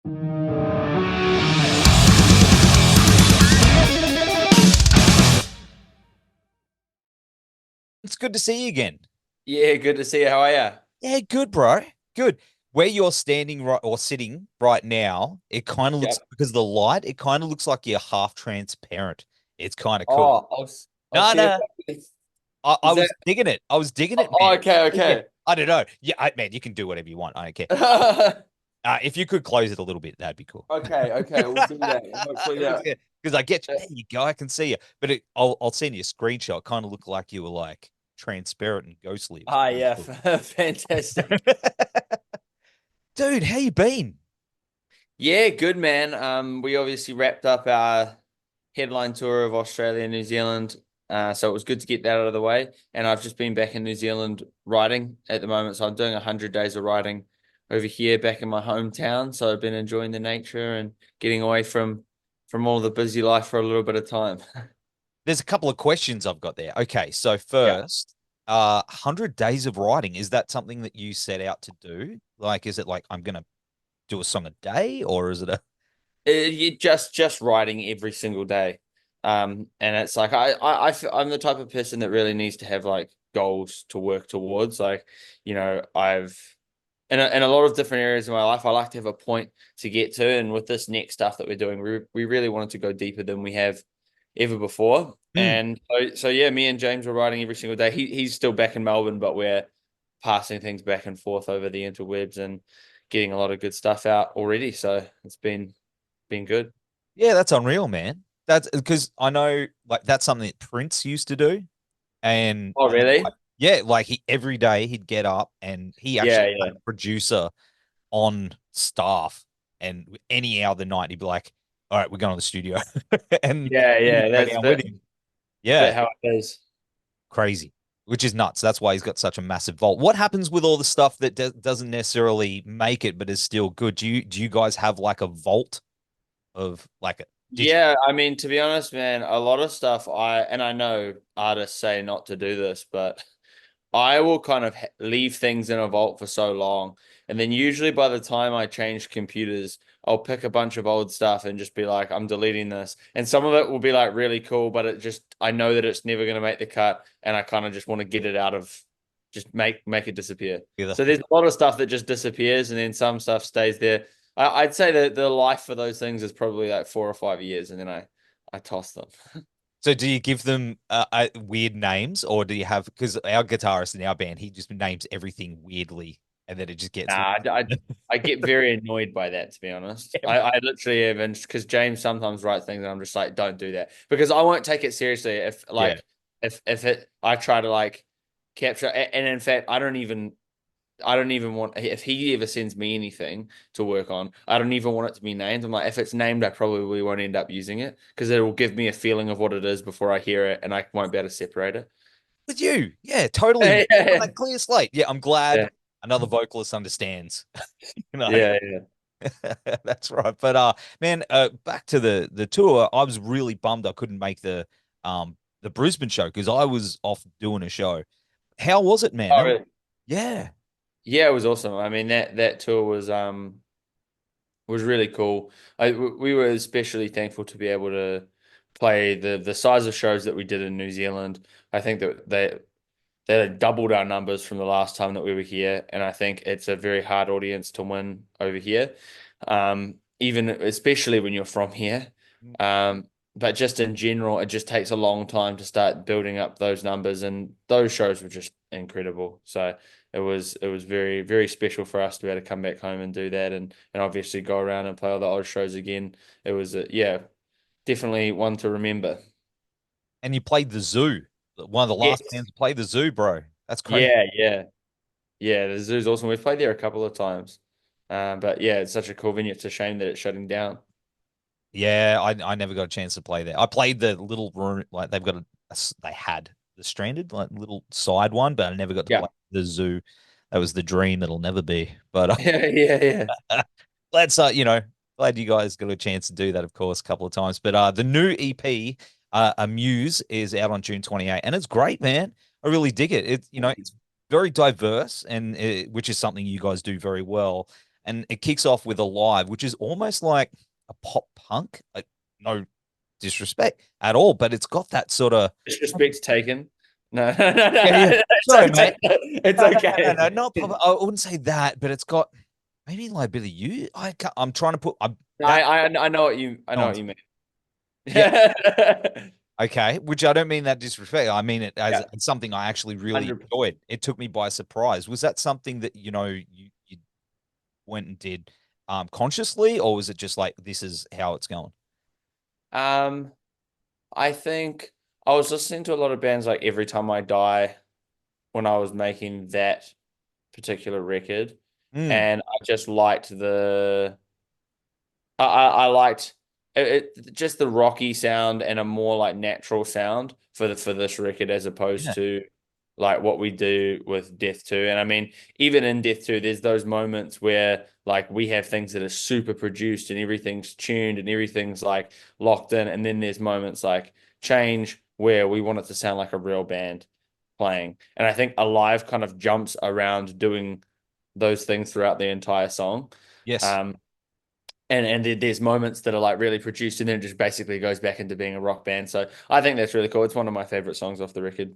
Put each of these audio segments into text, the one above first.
It's good to see you again. Yeah, good to see you. How are you? Yeah, good, bro. Good. Where you're standing right or sitting right now, it kind of looks Yep. because of the light, it kind of looks like you're half transparent. It's kind of cool. I'll No, see if no, it's, I is that. was digging it. I was digging it, man. Oh, okay, Yeah, okay. I don't know. Yeah, man, you can do whatever you want. I don't care. If you could close it a little bit, that'd be cool. Okay, okay. We'll do that. Hopefully, yeah. Because I get you. Uh, There you go. I can see you. But I'll send you a screenshot. Kind of look like you were like transparent and ghostly. It was pretty yeah, cool. fantastic. Dude, how you been? Yeah, good man. We obviously wrapped up our headline tour of Australia and New Zealand. So it was good to get that out of the way. And I've just been back in New Zealand riding at the moment. So I'm doing 100 days of riding over here back in my hometown. So I've been enjoying the nature and getting away from all the busy life for a little bit of time. There's a couple of questions I've got there. Okay, so Yeah. first, 100 days of writing, is that something that you set out to do? Like, is it like I'm gonna do a song a day, or is it a You just writing every single day. And it's like I'm the type of person that really needs to have like goals to work towards. Like, I've in a lot of different areas of my life, I like to have a point to get to. And with this next stuff that we're doing, we really wanted to go deeper than we have ever before. Hmm. And so yeah, me and James were writing every single day. He's still back in Melbourne, but we're passing things back and forth over the interwebs and getting a lot of good stuff out already. So it's been good. Yeah, that's unreal, man. That's because I know like that's something that Prince used to do. And Oh, really? yeah, like he every day he'd get up and he Yeah, actually had yeah. a producer on staff. And any hour of the night, he'd be like, all right, we're going to the studio. And Yeah, he would yeah. go That's a down with bit, him. Yeah, bit how it is. crazy, which is nuts. That's why he's got such a massive vault. What happens with all the stuff that doesn't necessarily make it, but is still good? Do you guys have like a vault of like a digital? Yeah, I mean, to be honest, man, a lot of stuff I know artists say not to do this, but I will kind of leave things in a vault for so long. And then usually by the time I change computers, I'll pick a bunch of old stuff and just be like, I'm deleting this. And some of it will be like really cool, but I know that it's never going to make the cut. And I kind of just want to get it out of, just make it disappear. Either? So there's a lot of stuff that just disappears and then some stuff stays there. I'd say that the life for those things is probably like 4 or 5 years and then I toss them. So do you give them weird names, or do you have because our guitarist in our band he just names everything weirdly, and then it just gets Nah, I get very annoyed by that, to be honest. I literally even because James sometimes writes things and I'm just like, don't do that because I won't take it seriously if yeah. like if it I try to like capture and in fact I don't even want if he ever sends me anything to work on, I don't even want it to be named. I'm like, if it's named, I probably won't end up using it because it will give me a feeling of what it is before I hear it and I won't be able to separate it. With you, yeah, totally, man. On Yeah, that clear slate. Yeah, I'm glad yeah, another vocalist understands. You know, yeah, yeah. that's right. But man, back to the tour. I was really bummed I couldn't make the Brisbane show because I was off doing a show. How was it, man? Oh, really? Yeah. Yeah, it was awesome. I mean that tour was really cool. We were especially thankful to be able to play the size of shows that we did in New Zealand. I think that they had doubled our numbers from the last time that we were here, and I think it's a very hard audience to win over here, even especially when you're from here. But just in general, it just takes a long time to start building up those numbers, and those shows were just incredible. So it was very very special for us to be able to come back home and do that, and obviously go around and play all the old shows again. It was yeah, definitely one to remember. And you played the zoo. One of the last Yes. bands to play the zoo, bro. That's crazy. Yeah, yeah. Yeah, the zoo's awesome. We've played there a couple of times. But yeah, it's such a cool venue. It's a shame that it's shutting down. Yeah, I never got a chance to play there. I played the little room, like they've got they had the Stranded, like little side one, but I never got to Yeah. play the zoo. That was the dream that'll never be. But Yeah, yeah, yeah. let's glad you guys got a chance to do that, of course, a couple of times. But the new EP, A Muse, is out on June 28th, and it's great, man. I really dig it. It's very diverse, and which is something you guys do very well. and it kicks off with Alive, which is almost like a pop punk. Like, no disrespect at all, but it's got that sort of Disrespect taken. No, no, no, no. yeah, yeah. Sorry, It's mate. okay. It's No, okay. not pop. I wouldn't say that, but it's got maybe like Billy You. I'm trying to put that. I know what I know On. what you mean. Yeah, Yeah, okay. Which I don't mean that disrespect. I mean it as something I actually really 100%. enjoyed. It took me by surprise. Was that something that you went and did consciously, or was it just like this is how it's going? Um, I think I was listening to a lot of bands like Every Time I Die when I was making that particular record, Mm, and I just liked I liked just the rocky sound and a more like natural sound for this record as opposed yeah, to like what we do with Death 2. And I mean, even in Death 2, there's those moments where like we have things that are super produced and everything's tuned and everything's like locked in. And then there's moments like Change where we want it to sound like a real band playing. And I think Alive kind of jumps around doing those things throughout the entire song. yes. Um, and there's moments that are like really produced and then it just basically goes back into being a rock band. So I think that's really cool. It's one of my favorite songs off the record.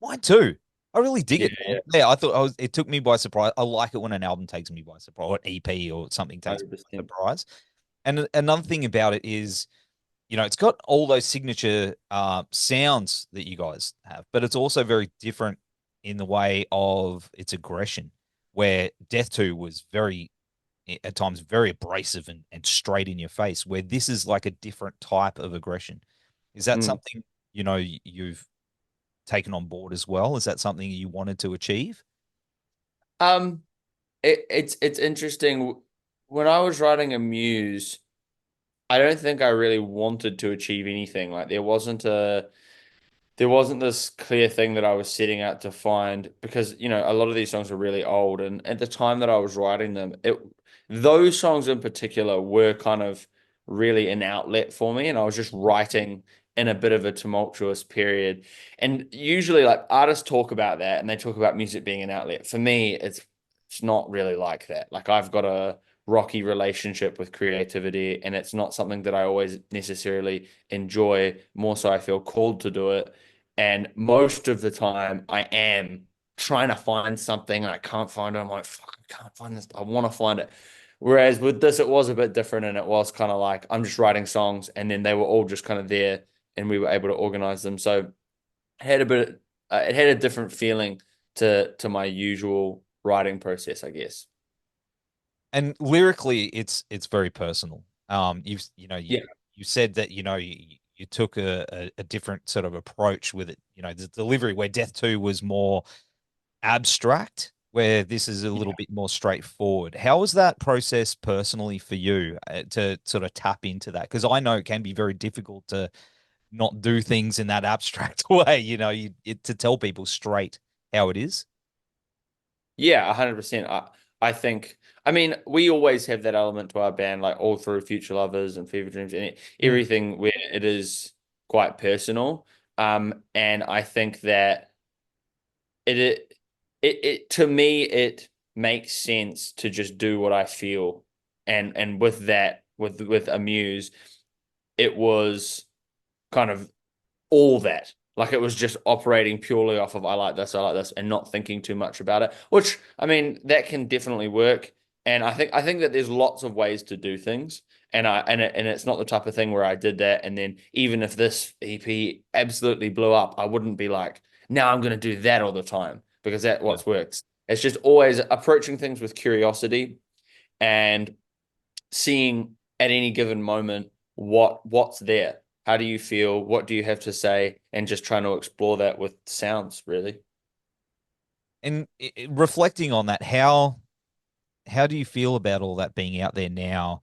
Mine too. I really dig Yeah, it, man. yeah, Yeah, I thought it took me by surprise. I like it when an album takes me by surprise, or an EP or something takes me by 100%. surprise. And another thing about it is, it's got all those signature sounds that you guys have, but it's also very different in the way of its aggression, where Death 2 was very, at times, very abrasive and straight in your face, where this is like a different type of aggression. Is that Mm. something, you've taken on board as well? Is that something you wanted to achieve? Um, it's interesting. When I was writing a Muse, I don't think I really wanted to achieve anything. Like there wasn't this clear thing that I was setting out to find because, a lot of these songs are really old. And at the time that I was writing them, those songs in particular were kind of really an outlet for me. And I was just writing in a bit of a tumultuous period. And usually like artists talk about that and they talk about music being an outlet. For me, it's not really like that. Like I've got a rocky relationship with creativity and it's not something that I always necessarily enjoy. More so I feel called to do it. And most of the time, I am trying to find something and I can't find it. I'm like, fuck, I can't find this. I want to find it. Whereas with this, it was a bit different and it was kind of like I'm just writing songs and then they were all just kind of there and we were able to organize them. So it had a different feeling to my usual writing process, I guess. And lyrically, it's very personal. You've you know Yeah. you said that you took a different sort of approach with it. The delivery where Death 2 was more abstract, where this is a little bit more straightforward. How was that process personally for you to sort of tap into that? Because I know it can be very difficult to not do things in that abstract way. To tell people straight how it is. Yeah, 100%. I think, I mean, we always have that element to our band, like all through Future Lovers and Fever Dreams and Mm. everything where it is quite personal. And I think that it to me it makes sense to just do what I feel. And with that, with Amuse, it was kind of all that. Like it was just operating purely off of I like this, and not thinking too much about it. Which I mean, that can definitely work. And I think that there's lots of ways to do things. And it's not the type of thing where I did that and then even if this EP absolutely blew up, I wouldn't be like, now I'm gonna do that all the time because that Yeah. what works. It's just always approaching things with curiosity and seeing at any given moment what's there. How do you feel? What do you have to say? And just trying to explore that with sounds, really. And reflecting on that, how do you feel about all that being out there now?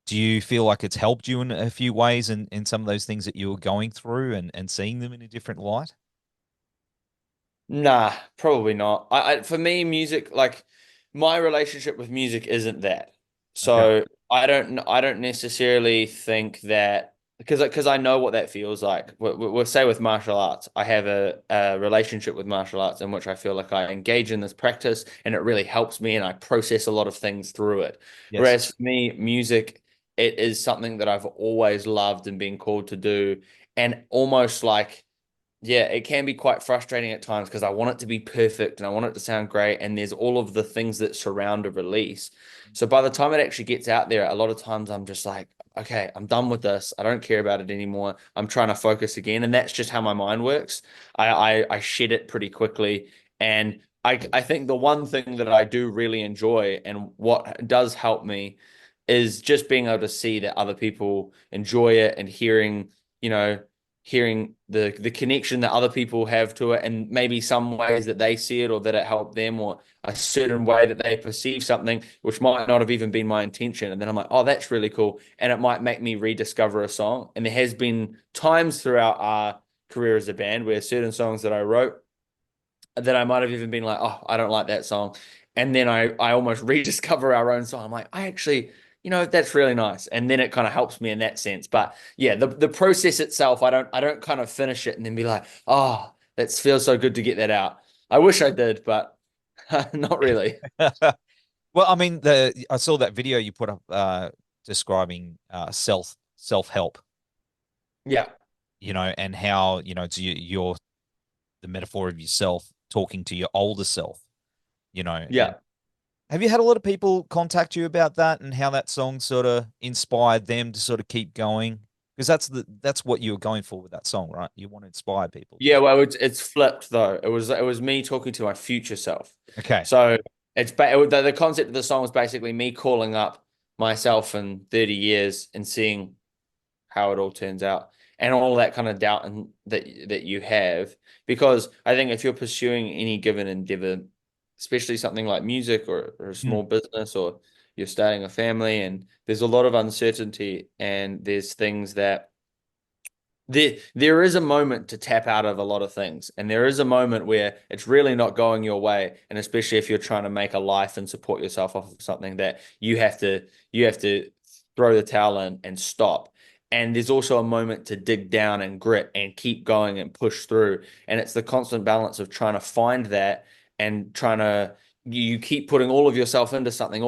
Do you feel like it's helped you in a few ways in some of those things that you were going through and seeing them in a different light? Nah, probably not. For me, music, like my relationship with music isn't that. Okay. So I don't necessarily think that because I know what that feels like. We'll say with martial arts, I have a relationship with martial arts in which I feel like I engage in this practice and it really helps me and I process a lot of things through it. Yes. Whereas for me, music, it is something that I've always loved and been called to do. And almost like, yeah, it can be quite frustrating at times because I want it to be perfect and I want it to sound great. And there's all of the things that surround a release. So by the time it actually gets out there, a lot of times I'm just like, okay, I'm done with this. I don't care about it anymore. I'm trying to focus again. And that's just how my mind works. I shed it pretty quickly. And I think the one thing that I do really enjoy and what does help me is just being able to see that other people enjoy it and hearing the connection that other people have to it and maybe some ways that they see it or that it helped them or a certain way that they perceive something which might not have even been my intention, and then I'm like, oh, that's really cool, and it might make me rediscover a song. And there has been times throughout our career as a band where certain songs that I wrote that I might have even been like, oh, I don't like that song. And then I almost rediscover our own song. I'm like, I actually, that's really nice. And then it kind of helps me in that sense. But yeah, the process itself, I don't kind of finish it and then be like, oh, that feels so good to get that out. I wish I did, but not really. Well, I mean, the I saw that video you put up describing self-help, Yeah. and how, it's your the metaphor of yourself talking to your older self, and Yeah. have you had a lot of people contact you about that and how that song sort of inspired them to sort of keep going? Because that's what you were going for with that song, right? You want to inspire people to. Yeah, well, it's flipped though. It was me talking to my future self. Okay. So the concept of the song was basically me calling up myself in 30 years and seeing how it all turns out and all that kind of doubt and that you have, because I think if you're pursuing any given endeavor, especially something like music or a Hmm. small business, or you're starting a family and there's a lot of uncertainty and there's things that there is a moment to tap out of a lot of things, and there is a moment where it's really not going your way, and especially if you're trying to make a life and support yourself off of something, that you have to throw the towel in and stop. And there's also a moment to dig down and grit and keep going and push through. And it's the constant balance of trying to find that and trying to you keep putting all of yourself into something,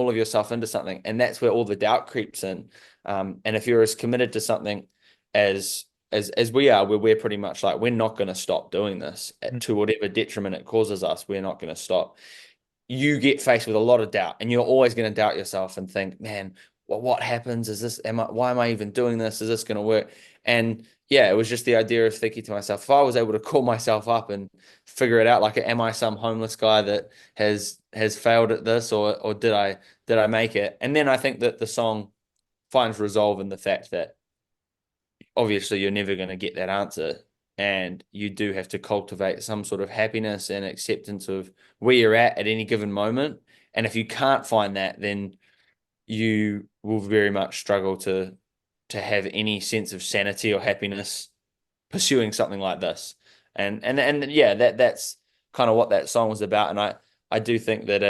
and that's where all the doubt creeps in. And if you're as committed to something as we are, where we're pretty much like, we're not going to stop doing this to whatever detriment it causes us. We're not going to stop. You get faced with a lot of doubt, and you're always going to doubt yourself and think, man, well, what happens? Why am I even doing this? Is this going to work? And yeah, it was just the idea of thinking to myself, if I was able to call myself up and figure it out, like, am I some homeless guy that has failed at this, or did I make it? And then I think that the song finds resolve in the fact that obviously you're never going to get that answer, and you do have to cultivate some sort of happiness and acceptance of where you're at any given moment. And if you can't find that, then you will very much struggle to have any sense of sanity or happiness pursuing something like this. And yeah, that's kind of what that song was about. And I do think that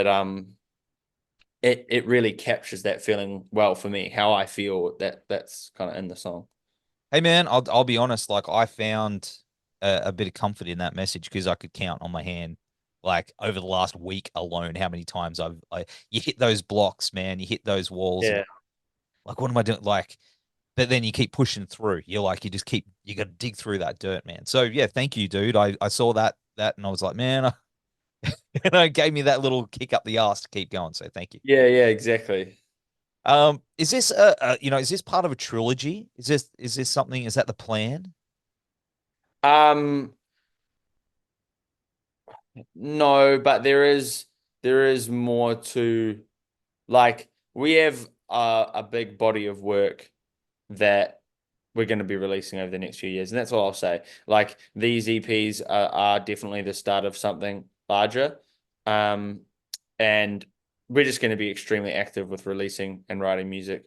it really captures that feeling well for me, how I feel that's kind of in the song. Hey man, I'll be honest. Like I found a bit of comfort in that message because I could count on my hand, like over the last week alone, how many times you hit those blocks, man. You hit those walls, and Yeah. like, what am I doing? Like, but then you keep pushing through. You're like, you got to dig through that dirt, man. So yeah, thank you, dude. I saw that and I was like, man, it gave me that little kick up the ass to keep going. So thank you. Yeah, exactly. Is this is this part of a trilogy? Is this something? Is that the plan? Um, no, but there is more to, like, we have a big body of work that we're going to be releasing over the next few years, and that's all I'll say. Like, these EPs are definitely the start of something larger, um, and we're just going to be extremely active with releasing and writing music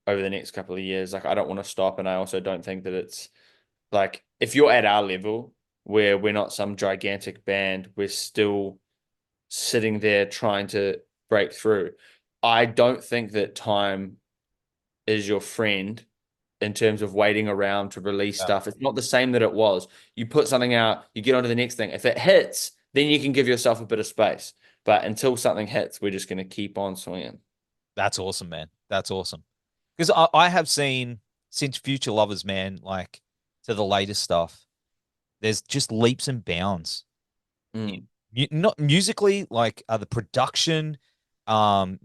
over the next couple of years. Like, I don't want to stop, and I also don't think that it's like, if you're at our level where we're not some gigantic band, we're still sitting there trying to break through. I don't think that time is your friend in terms of waiting around to release stuff. It's not the same that it was. You put something out, you get on to the next thing. If it hits, then you can give yourself a bit of space. But until something hits, we're just going to keep on swinging. That's awesome, man. That's awesome. Because I have seen since Future Lovers, man, like to the latest stuff, there's just leaps and bounds. Mm. Not musically, like the production, um,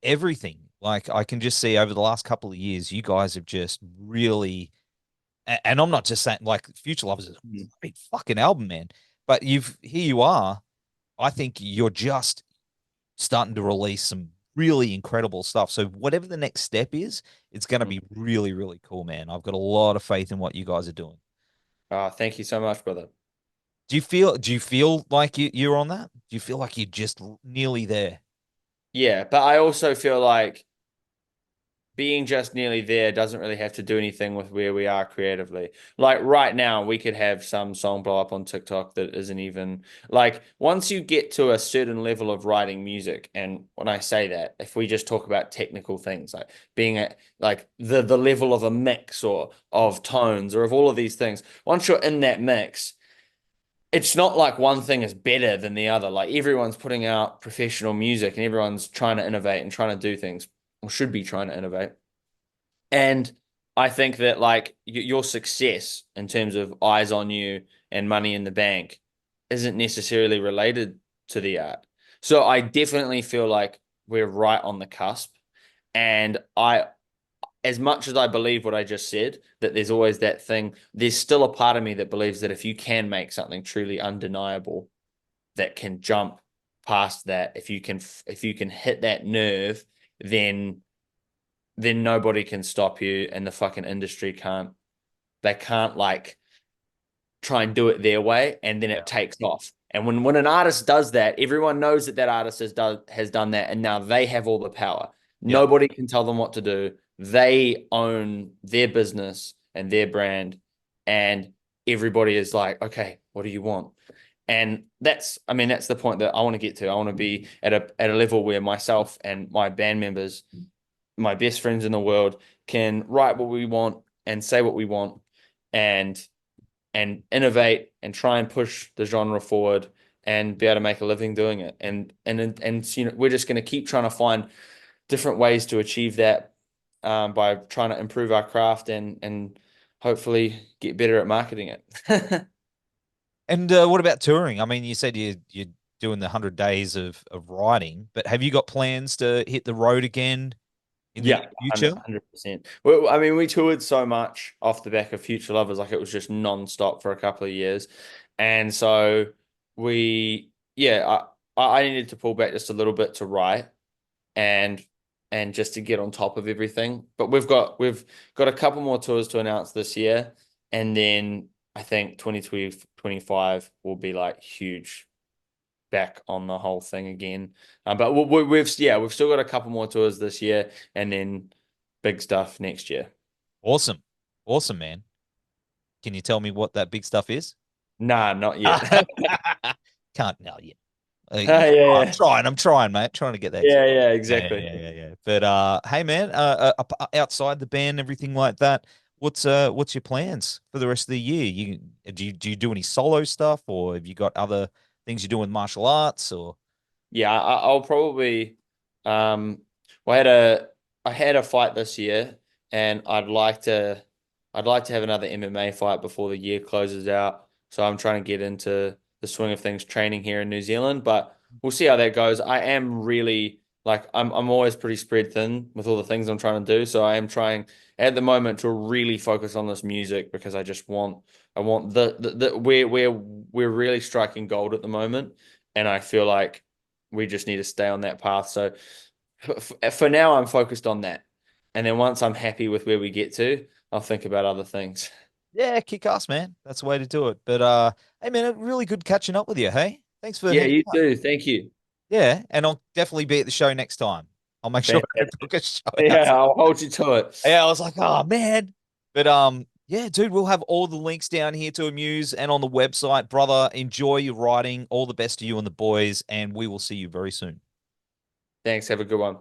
everything. Like I can just see over the last couple of years, you guys have just really, and I'm not just saying like Future Lovers is a Mm. great fucking album, man. But here you are. I think you're just starting to release some really incredible stuff. So whatever the next step is, it's going to Mm. be really, really cool, man. I've got a lot of faith in what you guys are doing. Thank you so much, brother. Do you feel like you're on that? Do you feel like you're just nearly there? Yeah, but I also feel like being just nearly there doesn't really have to do anything with where we are creatively. Like right now, we could have some song blow up on TikTok that isn't even like once you get to a certain level of writing music, and when I say that, if we just talk about technical things like being at like the level of a mix or of tones or of all of these things, once you're in that mix, it's not like one thing is better than the other. Like everyone's putting out professional music and everyone's trying to innovate and trying to do things or should be trying to innovate. And I think that like your success in terms of eyes on you and money in the bank isn't necessarily related to the art. So I definitely feel like we're right on the cusp. And as much as I believe what I just said, that there's always that thing, there's still a part of me that believes that if you can make something truly undeniable that can jump past that, if you can hit that nerve, then nobody can stop you and the fucking industry can't they can't like try and do it their way and then it takes off. And when an artist does that, everyone knows that that artist has done that and now they have all the power. Yeah. Nobody can tell them what to do. They own their business and their brand and everybody is like, "Okay, what do you want?" And I mean, that's the point that I want to get to. I want to be at a level where myself and my band members, my best friends in the world, can write what we want and say what we want and innovate and try and push the genre forward and be able to make a living doing it. And we're just going to keep trying to find different ways to achieve that by trying to improve our craft and hopefully get better at marketing it. And what about touring? I mean, you said you're doing the 100 days of writing, but have you got plans to hit the road again in the Yeah, near future? 100%. Well, I mean, we toured so much off the back of Future Lovers, like it was just non-stop for a couple of years. And so I needed to pull back just a little bit to write and just to get on top of everything. But we've got a couple more tours to announce this year. And then I think 2025 will be like huge back on the whole thing again. But we've still got a couple more tours this year, and then big stuff next year. Awesome. Awesome, man. Can you tell me what that big stuff is? Nah, not yet. Can't know yet. Yeah, yeah, I'm trying, mate. Trying to get that. yeah, Yeah, exactly. yeah, yeah, yeah. But hey, man, outside the band, everything like that. What's your plans for the rest of the year? Do you do any solo stuff, or have you got other things you're doing with martial arts, or? Yeah, I'll probably. Um, I had a fight this year, and I'd like to have another MMA fight before the year closes out. So I'm trying to get into the swing of things training here in New Zealand, but we'll see how that goes. I am really like I'm always pretty spread thin with all the things I'm trying to do. So I am trying at the moment to really focus on this music because I want the we're really striking gold at the moment, and I feel like we just need to stay on that path. So for now, I'm focused on that. And then once I'm happy with where we get to, I'll think about other things. Yeah, kick ass, man. That's the way to do it. But hey, man, really good catching up with you. Hey, thanks for Yeah, hanging you out. too. Thank you. Yeah, and I'll definitely be at the show next time. I'll make sure I Fantastic. book a show out. Yeah, I'll hold you to it. Yeah, I was like, oh man. But yeah, dude, we'll have all the links down here to Amuse and on the website. Brother, enjoy your writing. All the best to you and the boys, and we will see you very soon. Thanks. Have a good one.